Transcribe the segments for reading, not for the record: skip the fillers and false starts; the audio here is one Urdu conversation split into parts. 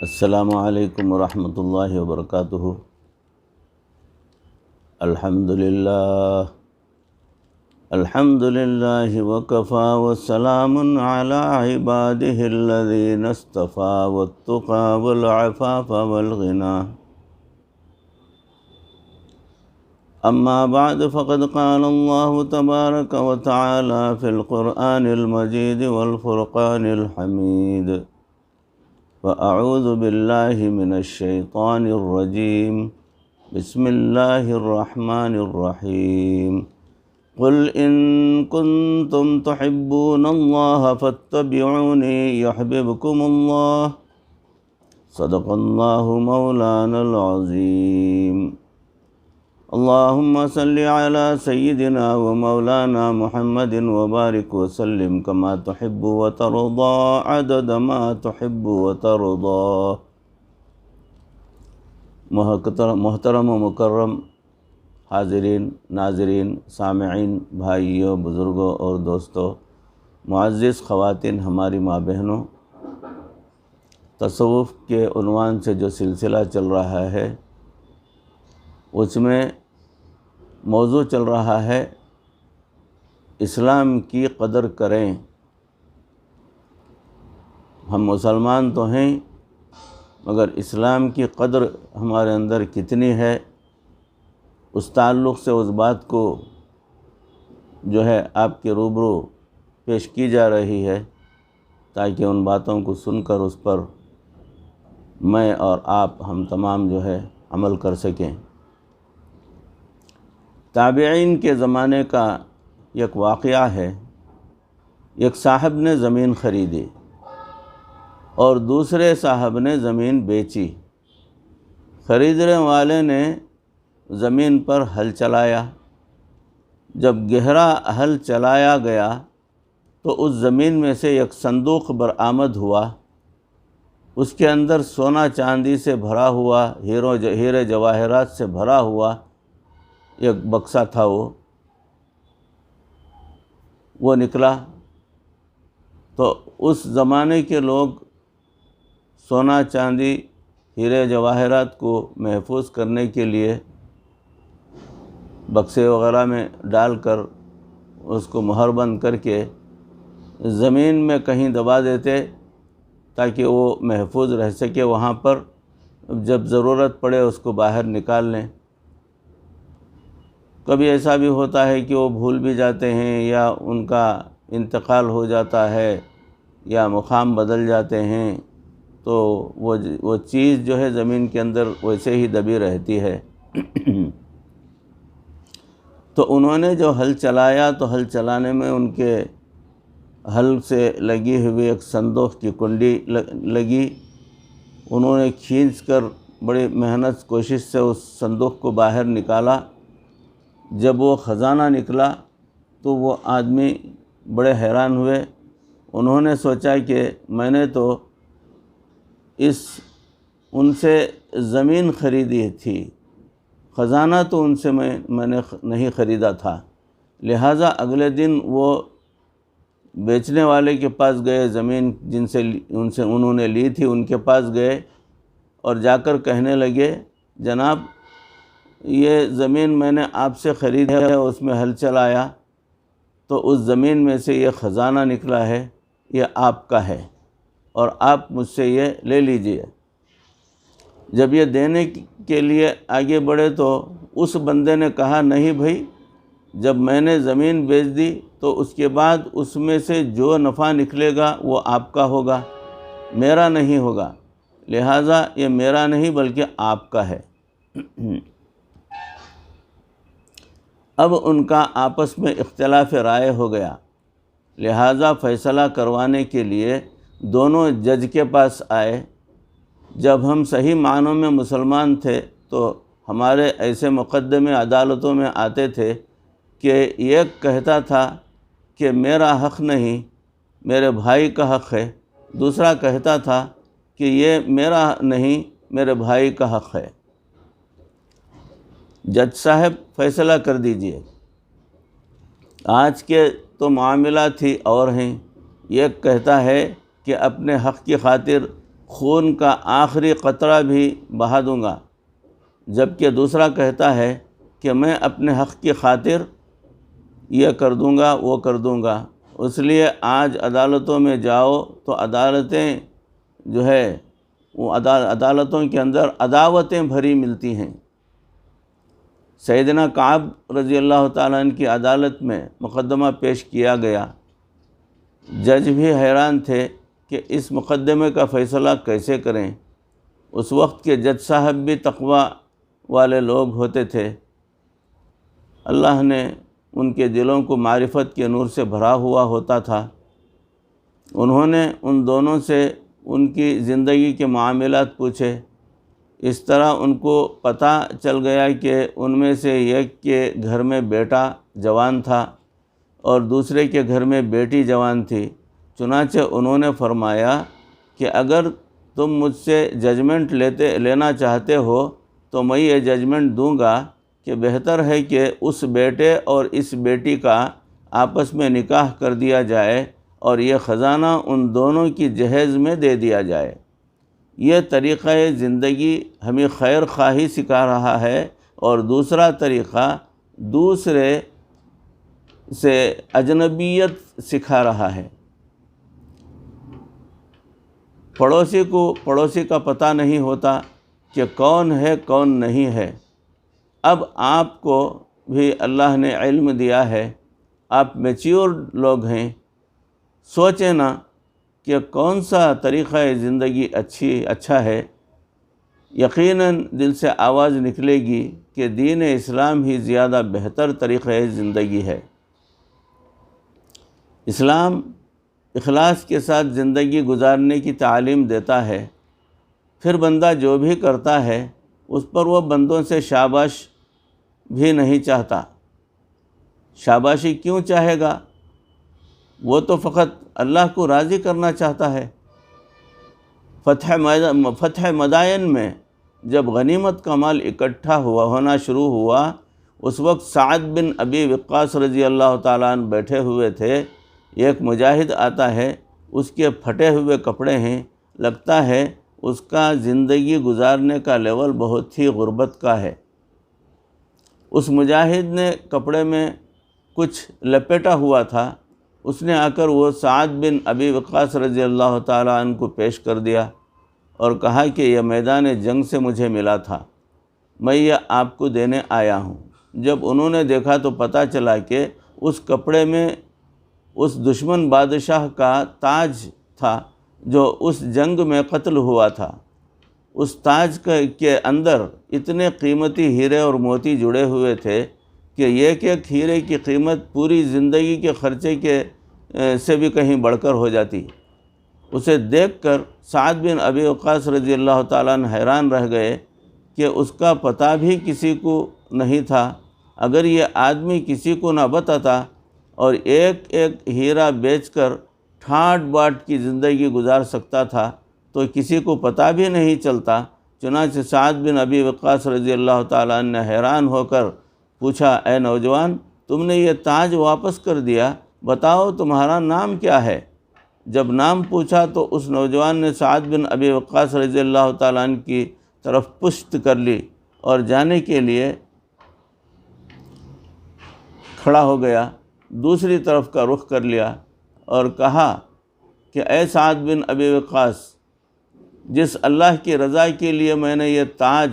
السلام علیکم ورحمۃ اللہ وبرکاتہ۔ الحمد للہ وکفیٰ وسلام علی عبادہ الذین اصطفیٰ والتقی والعفاف والغنی۔ اما بعد فقد قال اللہ تبارک وتعالی فی القرآن المجید والفرقان الحمید۔ فأعوذ باللہ من الشیطان الرجیم، بسم اللہ الرحمن الرحیم۔ قل ان کنتم تحبون اللہ فاتبعونی یحببکم اللہ، صدق اللہ مولانا العظیم۔ اللہم صلی علی سیدنا و مولانا محمد وبارک وسلم کما تحب وترضى عدد ما تحب وترضى۔ محترم و مکرم حاضرین، ناظرین، سامعین، بھائیوں، بزرگوں اور دوستوں، معزز خواتین، ہماری ماں بہنوں، تصوف کے عنوان سے جو سلسلہ چل رہا ہے اس میں موضوع چل رہا ہے اسلام کی قدر کریں۔ ہم مسلمان تو ہیں مگر اسلام کی قدر ہمارے اندر کتنی ہے، اس تعلق سے اس بات کو جو ہے آپ کے روبرو پیش کی جا رہی ہے تاکہ ان باتوں کو سن کر اس پر میں اور آپ ہم تمام جو ہے عمل کر سکیں۔ تابعین کے زمانے کا ایک واقعہ ہے۔ ایک صاحب نے زمین خریدی اور دوسرے صاحب نے زمین بیچی۔ خریدنے والے نے زمین پر ہل چلایا۔ جب گہرا ہل چلایا گیا تو اس زمین میں سے ایک صندوق برآمد ہوا۔ اس کے اندر سونا چاندی سے بھرا ہوا، ہیرے جواہرات سے بھرا ہوا ایک بکسہ تھا۔ وہ نکلا تو اس زمانے کے لوگ سونا چاندی ہیرے جواہرات کو محفوظ کرنے کے لیے بکسے وغیرہ میں ڈال کر اس کو مہر بند کر کے زمین میں کہیں دبا دیتے تاکہ وہ محفوظ رہ سکے وہاں پر، جب ضرورت پڑے اس کو باہر نکال لیں۔ کبھی ایسا بھی ہوتا ہے کہ وہ بھول بھی جاتے ہیں یا ان کا انتقال ہو جاتا ہے یا مقام بدل جاتے ہیں تو وہ چیز جو ہے زمین کے اندر ویسے ہی دبی رہتی ہے۔ تو انہوں نے جو ہل چلایا تو ہل چلانے میں ان کے ہل سے لگی ہوئی ایک صندوق کی کنڈی لگی۔ انہوں نے کھینچ کر بڑی محنت کوشش سے اس صندوق کو باہر نکالا۔ جب وہ خزانہ نکلا تو وہ آدمی بڑے حیران ہوئے۔ انہوں نے سوچا کہ میں نے تو ان سے زمین خریدی تھی، خزانہ تو ان سے میں نے نہیں خریدا تھا۔ لہٰذا اگلے دن وہ بیچنے والے کے پاس گئے، زمین جن سے انہوں نے لی تھی ان کے پاس گئے اور جا کر کہنے لگے، جناب یہ زمین میں نے آپ سے خریدی ہے، اس میں ہل چلایا تو اس زمین میں سے یہ خزانہ نکلا ہے، یہ آپ کا ہے اور آپ مجھ سے یہ لے لیجئے۔ جب یہ دینے کے لیے آگے بڑھے تو اس بندے نے کہا، نہیں بھائی، جب میں نے زمین بیچ دی تو اس کے بعد اس میں سے جو نفع نکلے گا وہ آپ کا ہوگا، میرا نہیں ہوگا، لہٰذا یہ میرا نہیں بلکہ آپ کا ہے۔ اب ان کا آپس میں اختلاف رائے ہو گیا، لہٰذا فیصلہ کروانے کے لیے دونوں جج کے پاس آئے۔ جب ہم صحیح معنوں میں مسلمان تھے تو ہمارے ایسے مقدمے عدالتوں میں آتے تھے کہ ایک کہتا تھا کہ میرا حق نہیں، میرے بھائی کا حق ہے، دوسرا کہتا تھا کہ یہ میرا نہیں، میرے بھائی کا حق ہے۔ جج صاحب فیصلہ کر دیجئے۔ آج کے تو معاملات ہی اور ہیں۔ ایک کہتا ہے کہ اپنے حق کی خاطر خون کا آخری قطرہ بھی بہا دوں گا، جبکہ دوسرا کہتا ہے کہ میں اپنے حق کی خاطر یہ کر دوں گا وہ کر دوں گا۔ اس لیے آج عدالتوں میں جاؤ تو عدالتیں جو ہے وہ عدالتوں کے اندر عداوتیں بھری ملتی ہیں۔ سیدنا کعب رضی اللہ تعالیٰ عنہ کی عدالت میں مقدمہ پیش کیا گیا، جج بھی حیران تھے کہ اس مقدمے کا فیصلہ کیسے کریں۔ اس وقت کے جج صاحب بھی تقوی والے لوگ ہوتے تھے، اللہ نے ان کے دلوں کو معرفت کے نور سے بھرا ہوا ہوتا تھا۔ انہوں نے ان دونوں سے ان کی زندگی کے معاملات پوچھے۔ اس طرح ان کو پتہ چل گیا کہ ان میں سے ایک کے گھر میں بیٹا جوان تھا اور دوسرے کے گھر میں بیٹی جوان تھی۔ چنانچہ انہوں نے فرمایا کہ اگر تم مجھ سے ججمنٹ لینا چاہتے ہو تو میں یہ ججمنٹ دوں گا کہ بہتر ہے کہ اس بیٹے اور اس بیٹی کا آپس میں نکاح کر دیا جائے اور یہ خزانہ ان دونوں کی جہیز میں دے دیا جائے۔ یہ طریقہ زندگی ہمیں خیر خواہی سکھا رہا ہے، اور دوسرا طریقہ دوسرے سے اجنبیت سکھا رہا ہے۔ پڑوسی کو پڑوسی کا پتہ نہیں ہوتا کہ کون ہے کون نہیں ہے۔ اب آپ کو بھی اللہ نے علم دیا ہے، آپ میچیور لوگ ہیں، سوچیں نا کہ کون سا طریقہ زندگی اچھا ہے۔ یقیناً دل سے آواز نکلے گی کہ دین اسلام ہی زیادہ بہتر طریقہ زندگی ہے۔ اسلام اخلاص کے ساتھ زندگی گزارنے کی تعلیم دیتا ہے، پھر بندہ جو بھی کرتا ہے اس پر وہ بندوں سے شاباش بھی نہیں چاہتا۔ شاباشی کیوں چاہے گا؟ وہ تو فقط اللہ کو راضی کرنا چاہتا ہے۔ فتح مدائن میں جب غنیمت کا مال اکٹھا ہونا شروع ہوا، اس وقت سعد بن ابی وقاص رضی اللہ تعالیٰ عنہ بیٹھے ہوئے تھے۔ ایک مجاہد آتا ہے، اس کے پھٹے ہوئے کپڑے ہیں، لگتا ہے اس کا زندگی گزارنے کا لیول بہت ہی غربت کا ہے۔ اس مجاہد نے کپڑے میں کچھ لپیٹا ہوا تھا، اس نے آ کر وہ سعد بن ابی وقاص رضی اللہ تعالیٰ عنہ کو پیش کر دیا اور کہا کہ یہ میدان جنگ سے مجھے ملا تھا، میں یہ آپ کو دینے آیا ہوں۔ جب انہوں نے دیکھا تو پتہ چلا کہ اس کپڑے میں اس دشمن بادشاہ کا تاج تھا جو اس جنگ میں قتل ہوا تھا۔ اس تاج کے اندر اتنے قیمتی ہیرے اور موتی جڑے ہوئے تھے کہ ایک ایک ہیرے کی قیمت پوری زندگی کے خرچے سے بھی کہیں بڑھ کر ہو جاتی۔ اسے دیکھ کر سعد بن ابی وقاص رضی اللہ تعالیٰ عنہ حیران رہ گئے کہ اس کا پتہ بھی کسی کو نہیں تھا۔ اگر یہ آدمی کسی کو نہ بتاتا اور ایک ایک ہیرا بیچ کر ٹھاٹ باٹ کی زندگی گزار سکتا تھا تو کسی کو پتہ بھی نہیں چلتا۔ چنانچہ سعد بن ابی وقاص رضی اللہ تعالیٰ عنہ نے حیران ہو کر پوچھا، اے نوجوان، تم نے یہ تاج واپس کر دیا، بتاؤ تمہارا نام کیا ہے؟ جب نام پوچھا تو اس نوجوان نے سعد بن ابی وقاص رضی اللہ تعالیٰ عنہ کی طرف پشت کر لی اور جانے کے لیے کھڑا ہو گیا، دوسری طرف کا رخ کر لیا اور کہا کہ اے سعد بن ابی وقاص، جس اللہ کی رضا کے لیے میں نے یہ تاج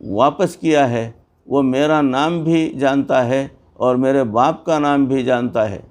واپس کیا ہے وہ میرا نام بھی جانتا ہے اور میرے باپ کا نام بھی جانتا ہے۔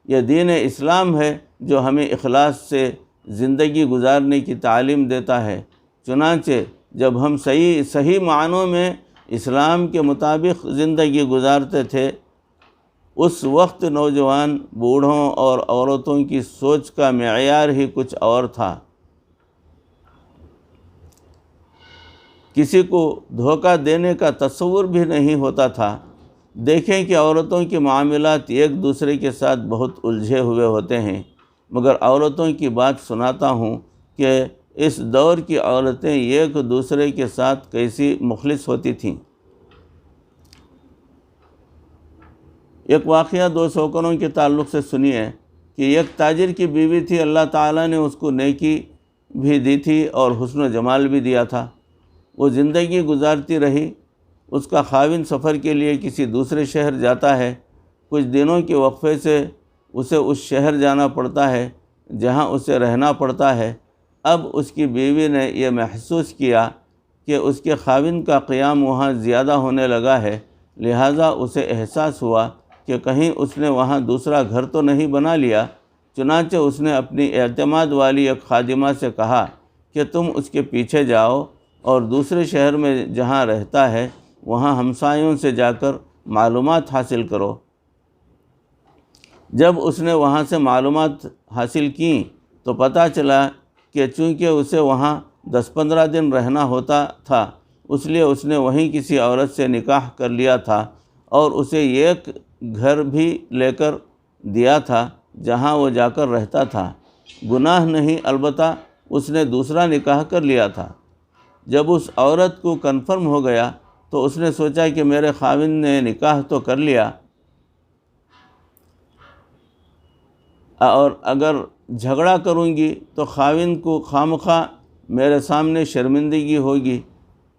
یہ دین اسلام ہے جو ہمیں اخلاص سے زندگی گزارنے کی تعلیم دیتا ہے۔ چنانچہ جب ہم صحیح معنوں میں اسلام کے مطابق زندگی گزارتے تھے، اس وقت نوجوان، بوڑھوں اور عورتوں کی سوچ کا معیار ہی کچھ اور تھا۔ کسی کو دھوکہ دینے کا تصور بھی نہیں ہوتا تھا۔ دیکھیں کہ عورتوں کے معاملات ایک دوسرے کے ساتھ بہت الجھے ہوئے ہوتے ہیں، مگر عورتوں کی بات سناتا ہوں کہ اس دور کی عورتیں ایک دوسرے کے ساتھ کیسی مخلص ہوتی تھیں۔ ایک واقعہ دو سوکروں کے تعلق سے سنیے کہ ایک تاجر کی بیوی تھی، اللہ تعالیٰ نے اس کو نیکی بھی دی تھی اور حسن و جمال بھی دیا تھا۔ وہ زندگی گزارتی رہی۔ اس کا خاوند سفر کے لیے کسی دوسرے شہر جاتا ہے۔ کچھ دنوں کے وقفے سے اسے اس شہر جانا پڑتا ہے جہاں اسے رہنا پڑتا ہے۔ اب اس کی بیوی نے یہ محسوس کیا کہ اس کے خاوند کا قیام وہاں زیادہ ہونے لگا ہے، لہٰذا اسے احساس ہوا کہ کہیں اس نے وہاں دوسرا گھر تو نہیں بنا لیا۔ چنانچہ اس نے اپنی اعتماد والی ایک خادمہ سے کہا کہ تم اس کے پیچھے جاؤ اور دوسرے شہر میں جہاں رہتا ہے وہاں ہمسایوں سے جا کر معلومات حاصل کرو۔ جب اس نے وہاں سے معلومات حاصل کیں تو پتہ چلا کہ چونکہ اسے وہاں 10-15 دن رہنا ہوتا تھا، اس لیے اس نے وہیں کسی عورت سے نکاح کر لیا تھا اور اسے ایک گھر بھی لے کر دیا تھا جہاں وہ جا کر رہتا تھا۔ گناہ نہیں، البتہ اس نے دوسرا نکاح کر لیا تھا۔ جب اس عورت کو کنفرم ہو گیا تو اس نے سوچا کہ میرے خاوند نے نکاح تو کر لیا، اور اگر جھگڑا کروں گی تو خاوند کو خواہ میرے سامنے شرمندگی ہوگی،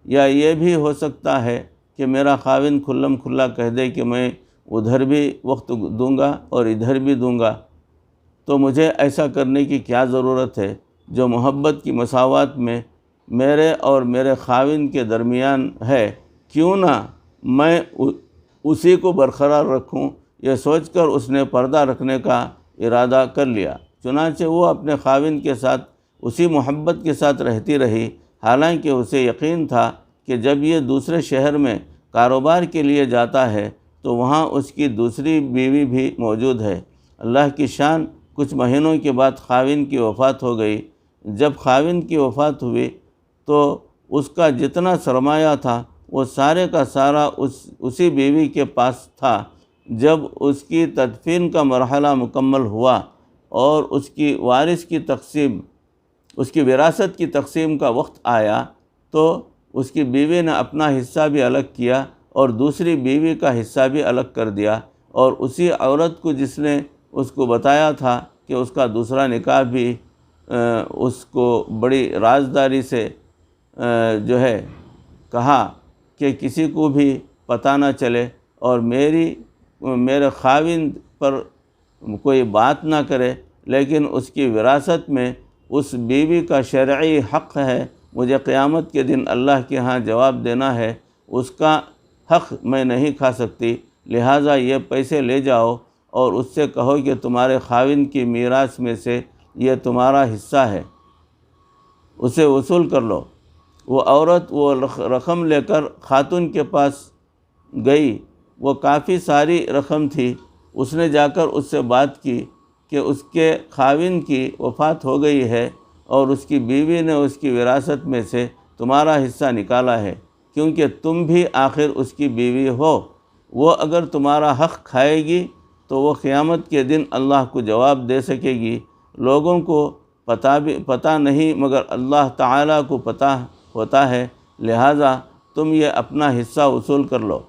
یا یہ بھی ہو سکتا ہے کہ میرا خاوند کھلم کھلا کہہ دے کہ میں ادھر بھی وقت دوں گا اور ادھر بھی دوں گا۔ تو مجھے ایسا کرنے کی کیا ضرورت ہے جو محبت کی مساوات میں میرے اور میرے خاوند کے درمیان ہے؟ کیوں نہ میں اسی کو برقرار رکھوں۔ یہ سوچ کر اس نے پردہ رکھنے کا ارادہ کر لیا۔ چنانچہ وہ اپنے خاوند کے ساتھ اسی محبت کے ساتھ رہتی رہی، حالانکہ اسے یقین تھا کہ جب یہ دوسرے شہر میں کاروبار کے لیے جاتا ہے تو وہاں اس کی دوسری بیوی بھی موجود ہے۔ اللہ کی شان، کچھ مہینوں کے بعد خاوند کی وفات ہو گئی۔ جب خاوند کی وفات ہوئی تو اس کا جتنا سرمایہ تھا وہ سارے کا سارا اسی بیوی کے پاس تھا۔ جب اس کی تدفین کا مرحلہ مکمل ہوا اور اس کی وراثت کی تقسیم کا وقت آیا تو اس کی بیوی نے اپنا حصہ بھی الگ کیا اور دوسری بیوی کا حصہ بھی الگ کر دیا، اور اسی عورت کو جس نے اس کو بتایا تھا کہ اس کا دوسرا نکاح بھی اس کو بڑی رازداری سے کہا کہ کسی کو بھی پتہ نہ چلے اور میرے خاوند پر کوئی بات نہ کرے، لیکن اس کی وراثت میں اس بیوی کا شرعی حق ہے، مجھے قیامت کے دن اللہ کے ہاں جواب دینا ہے، اس کا حق میں نہیں کھا سکتی، لہٰذا یہ پیسے لے جاؤ اور اس سے کہو کہ تمہارے خاوند کی میراث میں سے یہ تمہارا حصہ ہے، اسے وصول کر لو۔ وہ عورت وہ رقم لے کر خاتون کے پاس گئی۔ وہ کافی ساری رقم تھی۔ اس نے جا کر اس سے بات کی کہ اس کے خاوند کی وفات ہو گئی ہے اور اس کی بیوی نے اس کی وراثت میں سے تمہارا حصہ نکالا ہے، کیونکہ تم بھی آخر اس کی بیوی ہو۔ وہ اگر تمہارا حق کھائے گی تو وہ قیامت کے دن اللہ کو جواب دے سکے گی۔ لوگوں کو پتہ نہیں مگر اللہ تعالیٰ کو پتہ ہوتا ہے، لہٰذا تم یہ اپنا حصہ وصول کر لو۔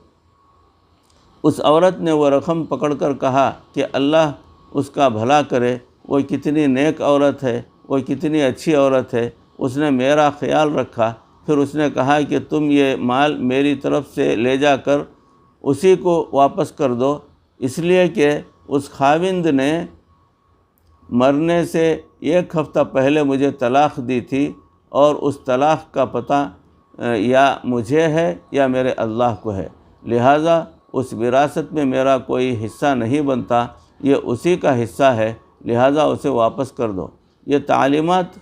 اس عورت نے وہ رقم پکڑ کر کہا کہ اللہ اس کا بھلا کرے، وہ کتنی نیک عورت ہے، وہ کتنی اچھی عورت ہے، اس نے میرا خیال رکھا۔ پھر اس نے کہا کہ تم یہ مال میری طرف سے لے جا کر اسی کو واپس کر دو، اس لیے کہ اس خاوند نے مرنے سے 1 ہفتہ پہلے مجھے طلاق دی تھی، اور اس طلاق کا پتہ یا مجھے ہے یا میرے اللہ کو ہے، لہٰذا اس وراثت میں میرا کوئی حصہ نہیں بنتا، یہ اسی کا حصہ ہے، لہٰذا اسے واپس کر دو۔ یہ تعلیمات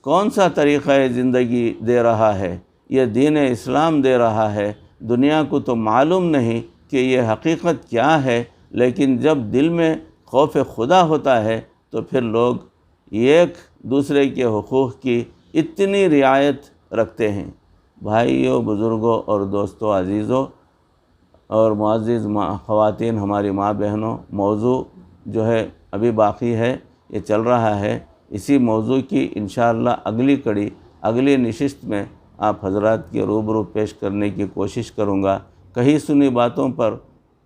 کون سا طریقہ زندگی دے رہا ہے؟ یہ دین اسلام دے رہا ہے۔ دنیا کو تو معلوم نہیں کہ یہ حقیقت کیا ہے، لیکن جب دل میں خوف خدا ہوتا ہے تو پھر لوگ ایک دوسرے کے حقوق کی اتنی رعایت رکھتے ہیں۔ بھائیوں، بزرگوں اور دوستوں، عزیزوں اور معزز خواتین، ہماری ماں بہنوں، موضوع جو ہے ابھی باقی ہے، یہ چل رہا ہے۔ اسی موضوع کی انشاءاللہ اگلی کڑی، اگلی نشست میں آپ حضرات کے روبرو پیش کرنے کی کوشش کروں گا۔ کہی سنی باتوں پر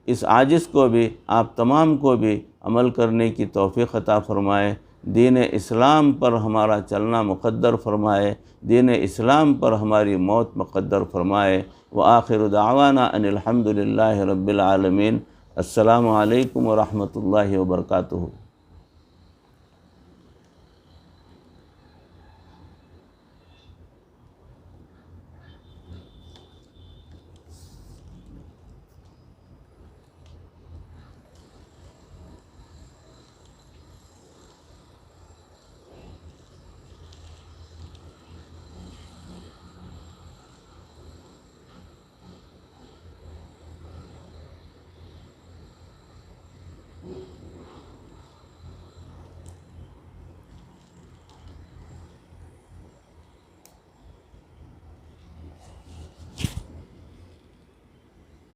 اس عاجز کو بھی، آپ تمام کو بھی عمل کرنے کی توفیق عطا فرمائے۔ دین اسلام پر ہمارا چلنا مقدر فرمائے، دین اسلام پر ہماری موت مقدر فرمائے۔ وآخر دعوانا ان الحمد للہ رب العالمین۔ السلام علیکم ورحمۃ اللہ وبرکاتہ۔